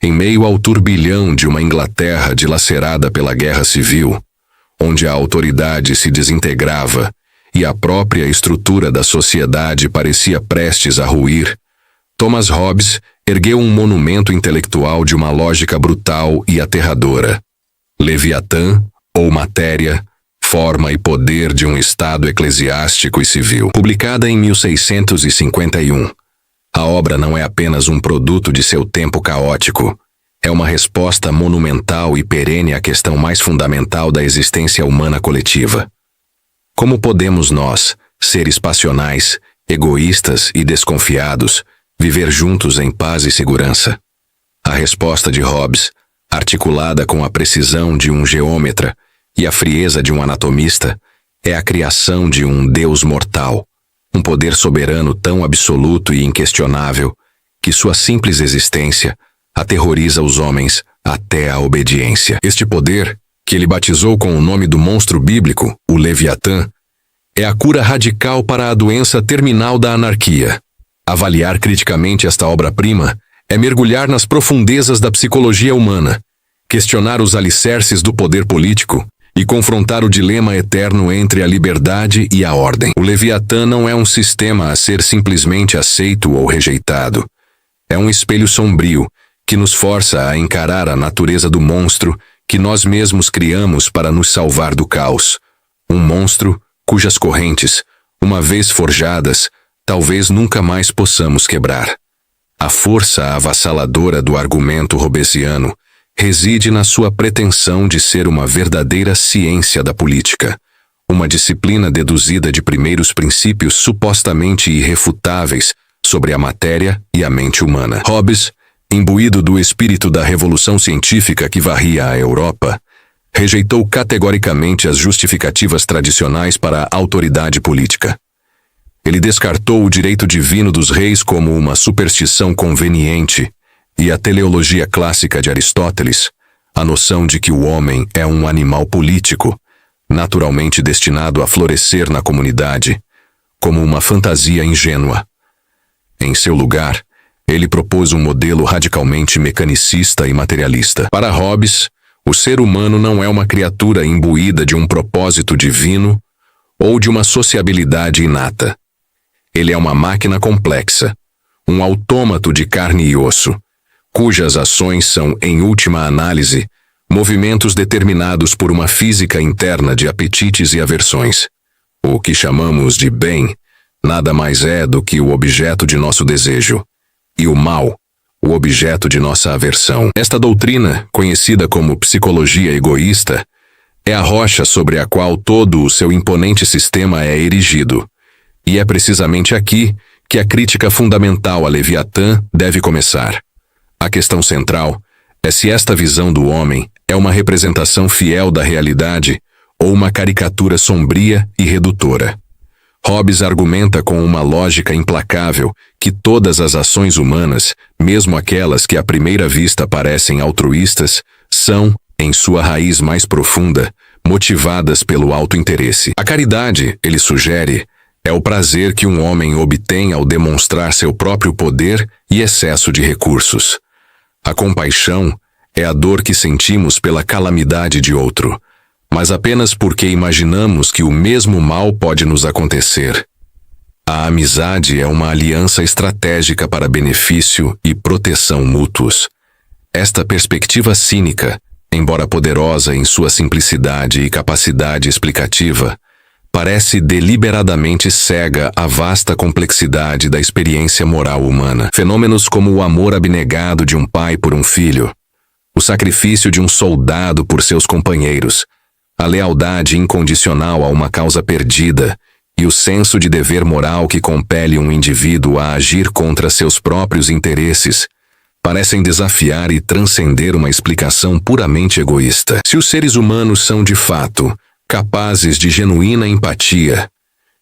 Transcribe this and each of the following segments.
Em meio ao turbilhão de uma Inglaterra dilacerada pela Guerra Civil, onde a autoridade se desintegrava e a própria estrutura da sociedade parecia prestes a ruir, Thomas Hobbes ergueu um monumento intelectual de uma lógica brutal e aterradora. Leviatã, ou Matéria, forma e poder de um Estado eclesiástico e civil. Publicada em 1651, a obra não é apenas um produto de seu tempo caótico, é uma resposta monumental e perene à questão mais fundamental da existência humana coletiva. Como podemos nós, seres passionais, egoístas e desconfiados, viver juntos em paz e segurança? A resposta de Hobbes, articulada com a precisão de um geômetra e a frieza de um anatomista, é a criação de um Deus mortal, um poder soberano tão absoluto e inquestionável que sua simples existência aterroriza os homens até a obediência. Este poder, que ele batizou com o nome do monstro bíblico, o Leviatã, é a cura radical para a doença terminal da anarquia. Avaliar criticamente esta obra-prima é mergulhar nas profundezas da psicologia humana, questionar os alicerces do poder político e confrontar o dilema eterno entre a liberdade e a ordem. O Leviatã não é um sistema a ser simplesmente aceito ou rejeitado. É um espelho sombrio que nos força a encarar a natureza do monstro que nós mesmos criamos para nos salvar do caos. Um monstro cujas correntes, uma vez forjadas, talvez nunca mais possamos quebrar. A força avassaladora do argumento hobbesiano reside na sua pretensão de ser uma verdadeira ciência da política, uma disciplina deduzida de primeiros princípios supostamente irrefutáveis sobre a matéria e a mente humana. Hobbes, imbuído do espírito da revolução científica que varria a Europa, rejeitou categoricamente as justificativas tradicionais para a autoridade política. Ele descartou o direito divino dos reis como uma superstição conveniente e a teleologia clássica de Aristóteles, a noção de que o homem é um animal político, naturalmente destinado a florescer na comunidade, como uma fantasia ingênua. Em seu lugar, ele propôs um modelo radicalmente mecanicista e materialista. Para Hobbes, o ser humano não é uma criatura imbuída de um propósito divino ou de uma sociabilidade inata. Ele é uma máquina complexa, um autômato de carne e osso, cujas ações são, em última análise, movimentos determinados por uma física interna de apetites e aversões. O que chamamos de bem nada mais é do que o objeto de nosso desejo, e o mal, o objeto de nossa aversão. Esta doutrina, conhecida como psicologia egoísta, é a rocha sobre a qual todo o seu imponente sistema é erigido, e é precisamente aqui que a crítica fundamental a Leviatã deve começar. A questão central é se esta visão do homem é uma representação fiel da realidade ou uma caricatura sombria e redutora. Hobbes argumenta com uma lógica implacável que todas as ações humanas, mesmo aquelas que à primeira vista parecem altruístas, são, em sua raiz mais profunda, motivadas pelo autointeresse. A caridade, ele sugere, é o prazer que um homem obtém ao demonstrar seu próprio poder e excesso de recursos. A compaixão é a dor que sentimos pela calamidade de outro, mas apenas porque imaginamos que o mesmo mal pode nos acontecer. A amizade é uma aliança estratégica para benefício e proteção mútuos. Esta perspectiva cínica, embora poderosa em sua simplicidade e capacidade explicativa, parece deliberadamente cega à vasta complexidade da experiência moral humana. Fenômenos como o amor abnegado de um pai por um filho, o sacrifício de um soldado por seus companheiros, a lealdade incondicional a uma causa perdida e o senso de dever moral que compele um indivíduo a agir contra seus próprios interesses, parecem desafiar e transcender uma explicação puramente egoísta. Se os seres humanos são, de fato, capazes de genuína empatia,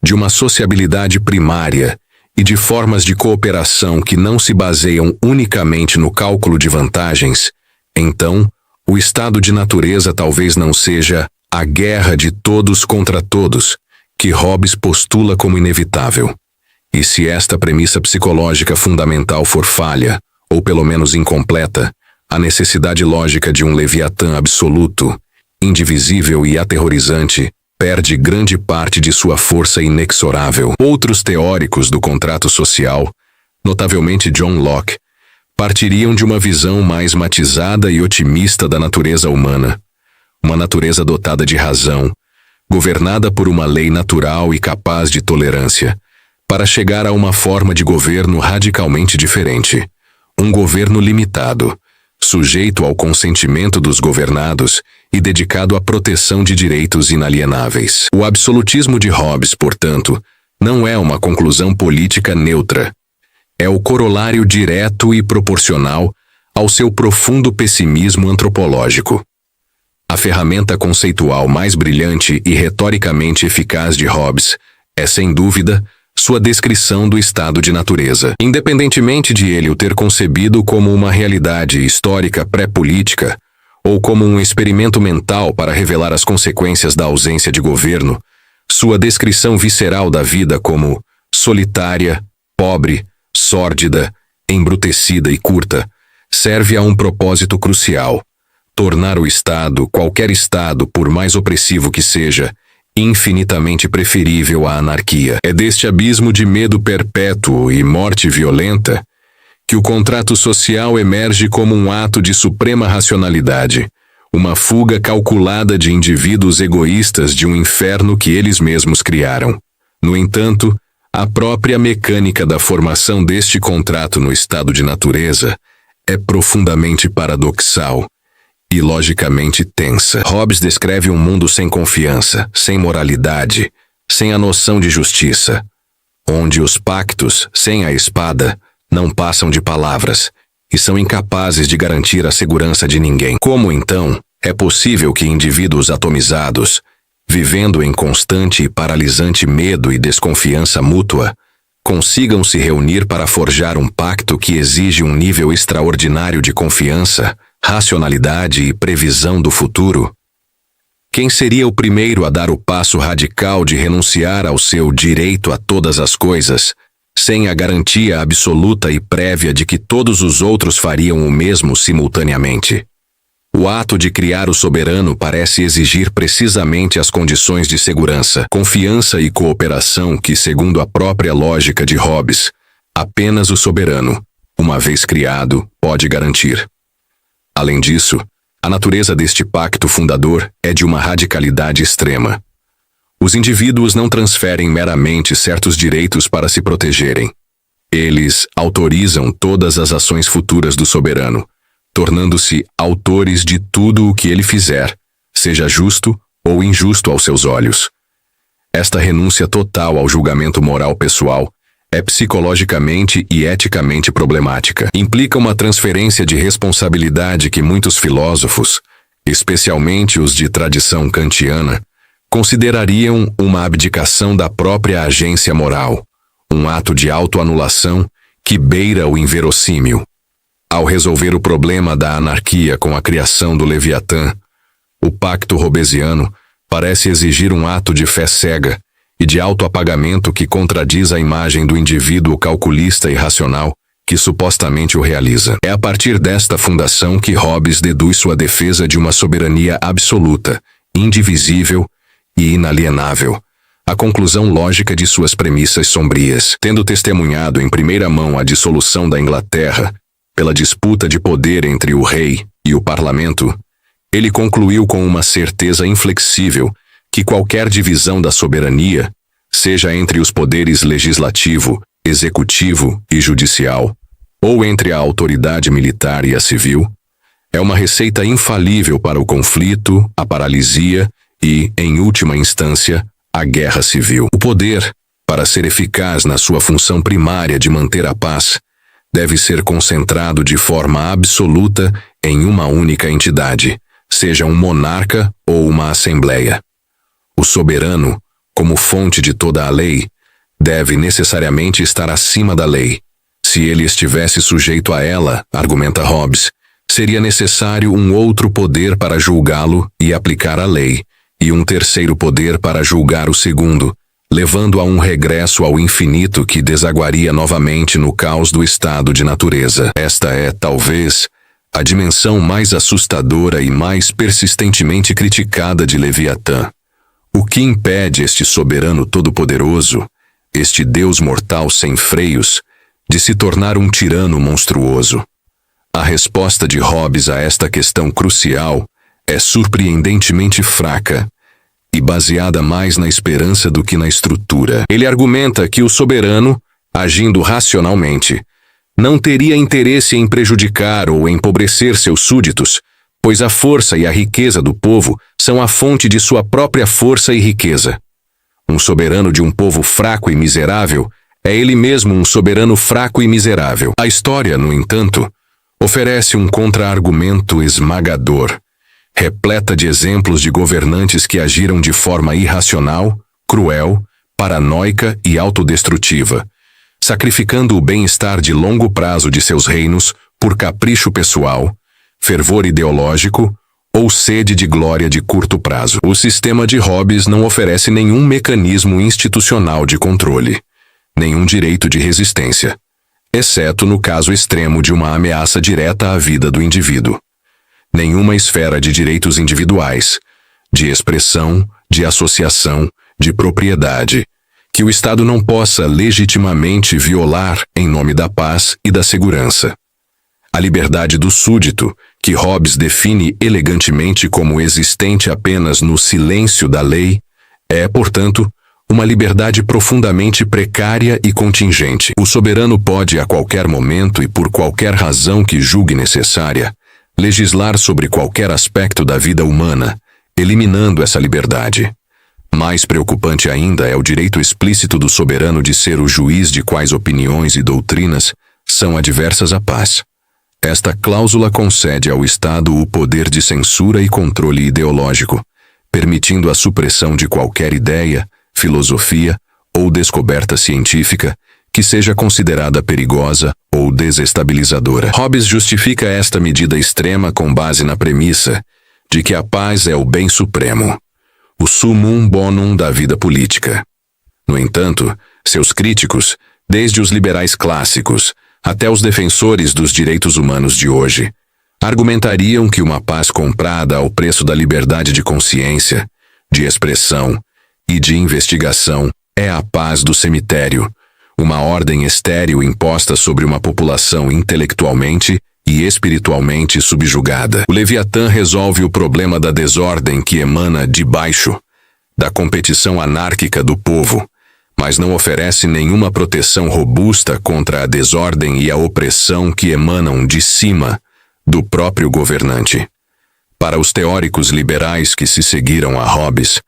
de uma sociabilidade primária e de formas de cooperação que não se baseiam unicamente no cálculo de vantagens, então, o estado de natureza talvez não seja a guerra de todos contra todos, que Hobbes postula como inevitável. E se esta premissa psicológica fundamental for falha, ou pelo menos incompleta, A necessidade lógica de um Leviatã absoluto, indivisível e aterrorizante, perde grande parte de sua força inexorável. Outros teóricos do contrato social, notavelmente John Locke, partiriam de uma visão mais matizada e otimista da natureza humana, uma natureza dotada de razão, governada por uma lei natural e capaz de tolerância, para chegar a uma forma de governo radicalmente diferente, um governo limitado, sujeito ao consentimento dos governados e dedicado à proteção de direitos inalienáveis. O absolutismo de Hobbes, portanto, não é uma conclusão política neutra. É o corolário direto e proporcional ao seu profundo pessimismo antropológico. A ferramenta conceitual mais brilhante e retoricamente eficaz de Hobbes é, sem dúvida, sua descrição do estado de natureza. Independentemente de ele o ter concebido como uma realidade histórica pré-política ou como um experimento mental para revelar as consequências da ausência de governo, sua descrição visceral da vida como solitária, pobre, sórdida, embrutecida e curta, serve a um propósito crucial: tornar o Estado, qualquer Estado, por mais opressivo que seja, infinitamente preferível à anarquia. É deste abismo de medo perpétuo e morte violenta que o contrato social emerge como um ato de suprema racionalidade, uma fuga calculada de indivíduos egoístas de um inferno que eles mesmos criaram. No entanto, a própria mecânica da formação deste contrato no estado de natureza é profundamente paradoxal e logicamente tensa. Hobbes descreve um mundo sem confiança, sem moralidade, sem a noção de justiça, onde os pactos, sem a espada, não passam de palavras e são incapazes de garantir a segurança de ninguém. Como, então, é possível que indivíduos atomizados, vivendo em constante e paralisante medo e desconfiança mútua, consigam se reunir para forjar um pacto que exige um nível extraordinário de confiança, racionalidade e previsão do futuro? Quem seria o primeiro a dar o passo radical de renunciar ao seu direito a todas as coisas, sem a garantia absoluta e prévia de que todos os outros fariam o mesmo simultaneamente? O ato de criar o soberano parece exigir precisamente as condições de segurança, confiança e cooperação que, segundo a própria lógica de Hobbes, apenas o soberano, uma vez criado, pode garantir. Além disso, a natureza deste pacto fundador é de uma radicalidade extrema. Os indivíduos não transferem meramente certos direitos para se protegerem. Eles autorizam todas as ações futuras do soberano, tornando-se autores de tudo o que ele fizer, seja justo ou injusto aos seus olhos. Esta renúncia total ao julgamento moral pessoal é psicologicamente e eticamente problemática. Implica uma transferência de responsabilidade que muitos filósofos, especialmente os de tradição kantiana, considerariam uma abdicação da própria agência moral, um ato de autoanulação que beira o inverossímil. Ao resolver o problema da anarquia com a criação do Leviatã, o pacto hobbesiano parece exigir um ato de fé cega e de autoapagamento que contradiz a imagem do indivíduo calculista e racional que supostamente o realiza. É a partir desta fundação que Hobbes deduz sua defesa de uma soberania absoluta, indivisível e inalienável, a conclusão lógica de suas premissas sombrias. Tendo testemunhado em primeira mão a dissolução da Inglaterra, pela disputa de poder entre o rei e o parlamento, ele concluiu com uma certeza inflexível que qualquer divisão da soberania, seja entre os poderes legislativo, executivo e judicial, ou entre a autoridade militar e a civil, é uma receita infalível para o conflito, a paralisia e, em última instância, a guerra civil. O poder, para ser eficaz na sua função primária de manter a paz, deve ser concentrado de forma absoluta em uma única entidade, seja um monarca ou uma assembleia. O soberano, como fonte de toda a lei, deve necessariamente estar acima da lei. Se ele estivesse sujeito a ela, argumenta Hobbes, seria necessário um outro poder para julgá-lo e aplicar a lei, e um terceiro poder para julgar o segundo, levando a um regresso ao infinito que desaguaria novamente no caos do estado de natureza. Esta é, talvez, a dimensão mais assustadora e mais persistentemente criticada de Leviatã. O que impede este soberano todo-poderoso, este Deus mortal sem freios, de se tornar um tirano monstruoso? A resposta de Hobbes a esta questão crucial é surpreendentemente fraca e baseada mais na esperança do que na estrutura. Ele argumenta que o soberano, agindo racionalmente, não teria interesse em prejudicar ou empobrecer seus súditos, pois a força e a riqueza do povo são a fonte de sua própria força e riqueza. Um soberano de um povo fraco e miserável é ele mesmo um soberano fraco e miserável. A história, no entanto, oferece um contra-argumento esmagador, repleta de exemplos de governantes que agiram de forma irracional, cruel, paranoica e autodestrutiva, sacrificando o bem-estar de longo prazo de seus reinos por capricho pessoal, fervor ideológico ou sede de glória de curto prazo. O sistema de Hobbes não oferece nenhum mecanismo institucional de controle, nenhum direito de resistência, exceto no caso extremo de uma ameaça direta à vida do indivíduo. Nenhuma esfera de direitos individuais, de expressão, de associação, de propriedade, que o Estado não possa legitimamente violar em nome da paz e da segurança. A liberdade do súdito, que Hobbes define elegantemente como existente apenas no silêncio da lei, é, portanto, uma liberdade profundamente precária e contingente. O soberano pode, a qualquer momento e por qualquer razão que julgue necessária, legislar sobre qualquer aspecto da vida humana, eliminando essa liberdade. Mais preocupante ainda é o direito explícito do soberano de ser o juiz de quais opiniões e doutrinas são adversas à paz. Esta cláusula concede ao Estado o poder de censura e controle ideológico, permitindo a supressão de qualquer ideia, filosofia ou descoberta científica que seja considerada perigosa ou desestabilizadora. Hobbes justifica esta medida extrema com base na premissa de que a paz é o bem supremo, o summum bonum da vida política. No entanto, seus críticos, desde os liberais clássicos até os defensores dos direitos humanos de hoje, argumentariam que uma paz comprada ao preço da liberdade de consciência, de expressão e de investigação é a paz do cemitério, uma ordem estéril imposta sobre uma população intelectualmente e espiritualmente subjugada. O Leviatã resolve o problema da desordem que emana de baixo, da competição anárquica do povo, mas não oferece nenhuma proteção robusta contra a desordem e a opressão que emanam de cima do próprio governante. Para os teóricos liberais que se seguiram a Hobbes,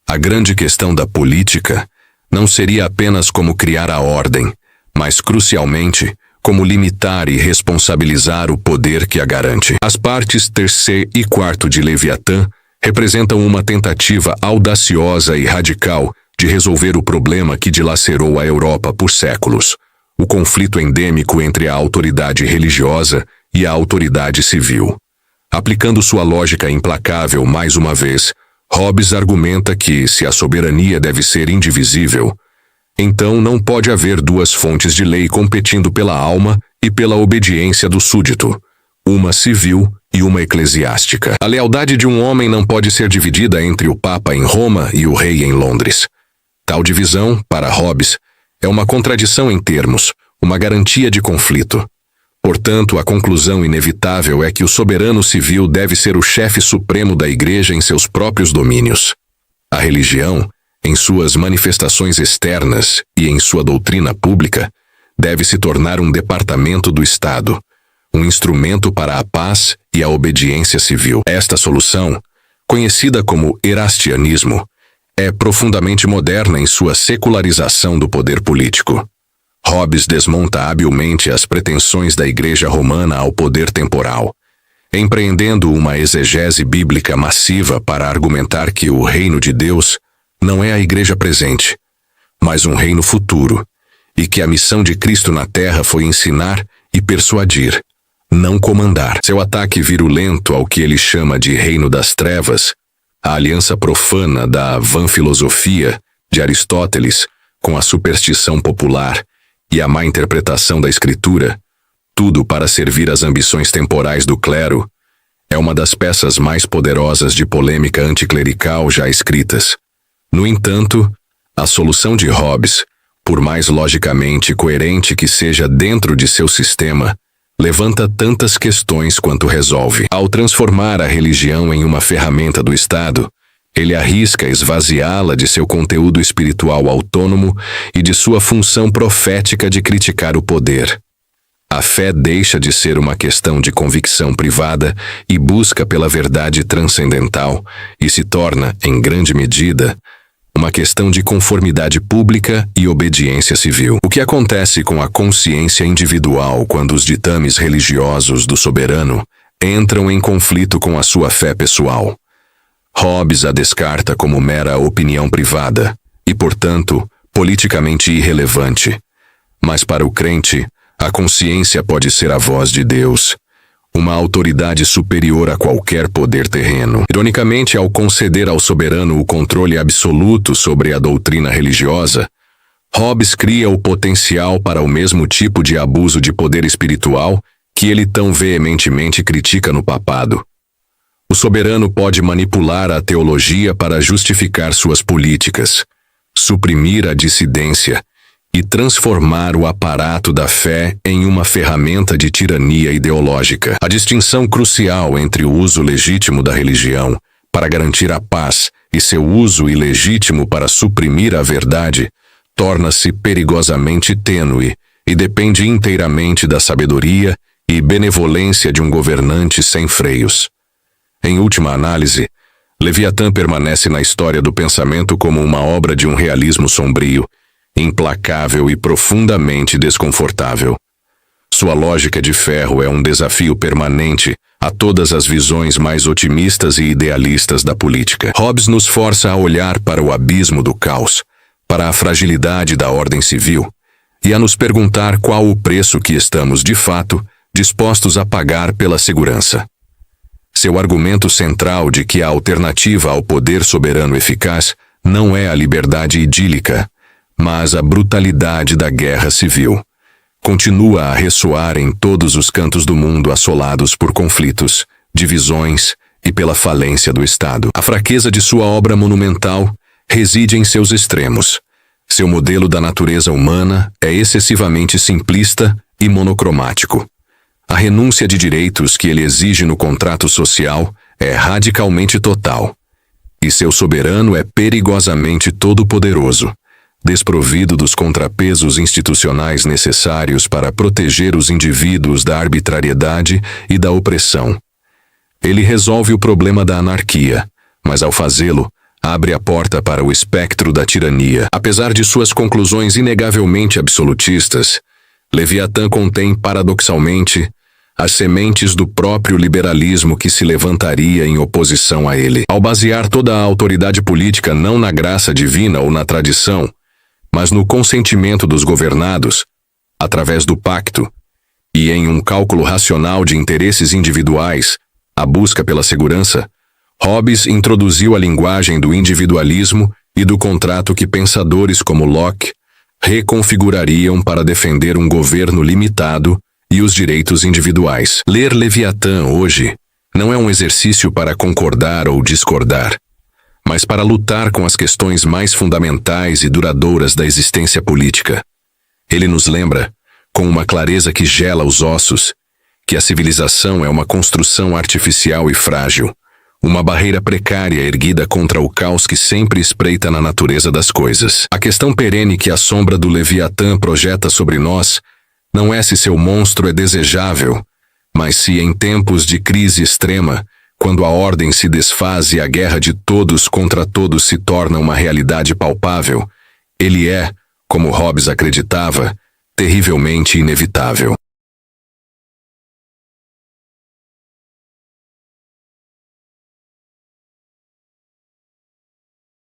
a grande questão da política não seria apenas como criar a ordem, mas crucialmente como limitar e responsabilizar o poder que a garante. As partes terceiro e quarto de Leviatã representam uma tentativa audaciosa e radical de resolver o problema que dilacerou a Europa por séculos, o conflito endêmico entre a autoridade religiosa e a autoridade civil. Aplicando sua lógica implacável mais uma vez, Hobbes argumenta que, se a soberania deve ser indivisível, então não pode haver duas fontes de lei competindo pela alma e pela obediência do súdito, uma civil e uma eclesiástica. A lealdade de um homem não pode ser dividida entre o Papa em Roma e o rei em Londres. Tal divisão, para Hobbes, é uma contradição em termos, uma garantia de conflito. Portanto, a conclusão inevitável é que o soberano civil deve ser o chefe supremo da Igreja em seus próprios domínios. A religião, em suas manifestações externas e em sua doutrina pública, deve se tornar um departamento do Estado, um instrumento para a paz e a obediência civil. Esta solução, conhecida como erastianismo, é profundamente moderna em sua secularização do poder político. Hobbes desmonta habilmente as pretensões da Igreja Romana ao poder temporal, empreendendo uma exegese bíblica massiva para argumentar que o reino de Deus não é a Igreja presente, mas um reino futuro, e que a missão de Cristo na Terra foi ensinar e persuadir, não comandar. Seu ataque virulento ao que ele chama de reino das trevas, a aliança profana da vã-filosofia de Aristóteles com a superstição popular e a má interpretação da Escritura, tudo para servir às ambições temporais do clero, é uma das peças mais poderosas de polêmica anticlerical já escritas. No entanto, a solução de Hobbes, por mais logicamente coerente que seja dentro de seu sistema, levanta tantas questões quanto resolve. Ao transformar a religião em uma ferramenta do Estado, ele arrisca esvaziá-la de seu conteúdo espiritual autônomo e de sua função profética de criticar o poder. A fé deixa de ser uma questão de convicção privada e busca pela verdade transcendental e se torna, em grande medida, uma questão de conformidade pública e obediência civil. O que acontece com a consciência individual quando os ditames religiosos do soberano entram em conflito com a sua fé pessoal? Hobbes a descarta como mera opinião privada e, portanto, politicamente irrelevante. Mas para o crente, a consciência pode ser a voz de Deus, uma autoridade superior a qualquer poder terreno. Ironicamente, ao conceder ao soberano o controle absoluto sobre a doutrina religiosa, Hobbes cria o potencial para o mesmo tipo de abuso de poder espiritual que ele tão veementemente critica no papado. O soberano pode manipular a teologia para justificar suas políticas, suprimir a dissidência e transformar o aparato da fé em uma ferramenta de tirania ideológica. A distinção crucial entre o uso legítimo da religião para garantir a paz e seu uso ilegítimo para suprimir a verdade torna-se perigosamente tênue e depende inteiramente da sabedoria e benevolência de um governante sem freios. Em última análise, Leviatã permanece na história do pensamento como uma obra de um realismo sombrio, implacável e profundamente desconfortável. Sua lógica de ferro é um desafio permanente a todas as visões mais otimistas e idealistas da política. Hobbes nos força a olhar para o abismo do caos, para a fragilidade da ordem civil, e a nos perguntar qual o preço que estamos, de fato, dispostos a pagar pela segurança. Seu argumento central de que a alternativa ao poder soberano eficaz não é a liberdade idílica, mas a brutalidade da guerra civil, continua a ressoar em todos os cantos do mundo assolados por conflitos, divisões e pela falência do Estado. A fraqueza de sua obra monumental reside em seus extremos. Seu modelo da natureza humana é excessivamente simplista e monocromático. A renúncia de direitos que ele exige no contrato social é radicalmente total. E seu soberano é perigosamente todo-poderoso, desprovido dos contrapesos institucionais necessários para proteger os indivíduos da arbitrariedade e da opressão. Ele resolve o problema da anarquia, mas ao fazê-lo, abre a porta para o espectro da tirania. Apesar de suas conclusões inegavelmente absolutistas, Leviatã contém, paradoxalmente, as sementes do próprio liberalismo que se levantaria em oposição a ele. Ao basear toda a autoridade política não na graça divina ou na tradição, mas no consentimento dos governados, através do pacto, e em um cálculo racional de interesses individuais, a busca pela segurança, Hobbes introduziu a linguagem do individualismo e do contrato que pensadores como Locke reconfigurariam para defender um governo limitado e os direitos individuais. Ler Leviatã hoje não é um exercício para concordar ou discordar, mas para lutar com as questões mais fundamentais e duradouras da existência política. Ele nos lembra, com uma clareza que gela os ossos, que a civilização é uma construção artificial e frágil, uma barreira precária erguida contra o caos que sempre espreita na natureza das coisas. A questão perene que a sombra do Leviatã projeta sobre nós não é se seu monstro é desejável, mas se em tempos de crise extrema, quando a ordem se desfaz e a guerra de todos contra todos se torna uma realidade palpável, ele é, como Hobbes acreditava, terrivelmente inevitável.